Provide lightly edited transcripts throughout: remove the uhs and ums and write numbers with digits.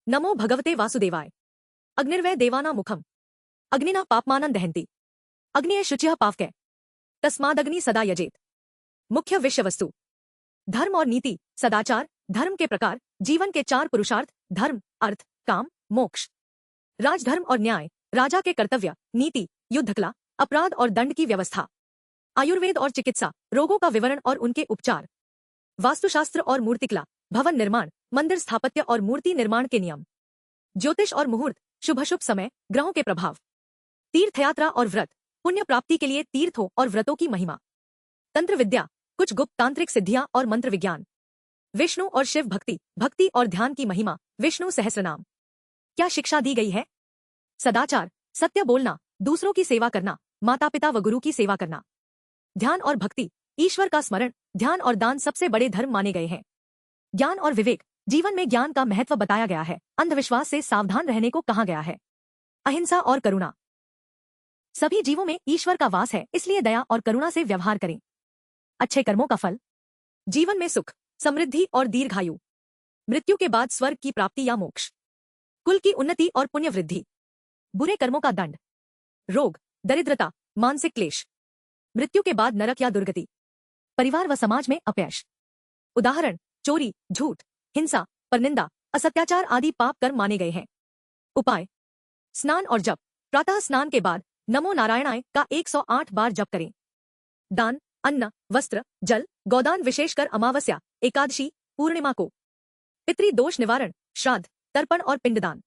नमो भगवते वासुदेवाय। अग्निर्वै देवानां मुखम अग्निना पापमानं दहन्ति अग्निये शुचिः पावकै तस्मादग्नि सदा यजेत। मुख्य विषय वस्तु। धर्म और नीति। सदाचार। धर्म के प्रकार। जीवन के चार पुरुषार्थ। धर्म, अर्थ, काम, मोक्ष। राजधर्म और न्याय। राजा के कर्तव्य। नीति, युद्धकला, अपराध और दंड की व्यवस्था। आयुर्वेद और चिकित्सा। रोगों का विवरण और उनके उपचार। वास्तुशास्त्र और मूर्तिकला। भवन निर्माण, मंदिर स्थापत्य और मूर्ति निर्माण के नियम। ज्योतिष और मुहूर्त। शुभ समय, ग्रहों के प्रभाव। तीर्थयात्रा और व्रत। पुण्य प्राप्ति के लिए तीर्थों और व्रतों की महिमा। तंत्र विद्या। कुछ गुप्त तांत्रिक सिद्धियां और मंत्र विज्ञान। विष्णु और शिव भक्ति। भक्ति और ध्यान की महिमा। विष्णु सहस्रनाम। क्या शिक्षा दी गई है? सदाचार। सत्य बोलना, दूसरों की सेवा करना, माता पिता व गुरु की सेवा करना। ध्यान और भक्ति। ईश्वर का स्मरण, ध्यान और दान सबसे बड़े धर्म माने गए हैं। ज्ञान और विवेक। जीवन में ज्ञान का महत्व बताया गया है। अंधविश्वास से सावधान रहने को कहा गया है। अहिंसा और करुणा। सभी जीवों में ईश्वर का वास है, इसलिए दया और करुणा से व्यवहार करें। अच्छे कर्मों का फल। जीवन में सुख, समृद्धि और दीर्घायु। मृत्यु के बाद स्वर्ग की प्राप्ति या मोक्ष। कुल की उन्नति और पुण्य वृद्धि। बुरे कर्मों का दंड। रोग, दरिद्रता, मानसिक क्लेश। मृत्यु के बाद नरक या दुर्गति। परिवार व समाज में अपयश। उदाहरण, चोरी, झूठ, हिंसा, परनिंदा, असत्याचार आदि पाप कर्म माने गए हैं। उपाय। स्नान और जप। प्रातः स्नान के बाद नमो नारायणाय का 108 बार जप करें। दान, अन्न, वस्त्र, जल, गौदान विशेषकर अमावस्या, एकादशी, पूर्णिमा को। पितृदोष निवारण, श्राद्ध, तर्पण और पिंडदान।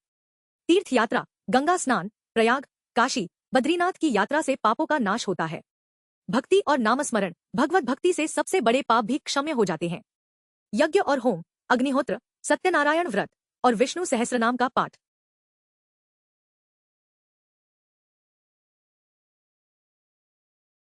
तीर्थ यात्रा, गंगा स्नान, प्रयाग, काशी, बद्रीनाथ की यात्रा से पापों का नाश होता है। भक्ति और नामस्मरण। भगवत भक्ति से सबसे बड़े पाप भी क्षम्य हो जाते हैं। यज्ञ और होम, अग्निहोत्र, सत्यनारायण व्रत और विष्णु सहस्रनाम का पाठ।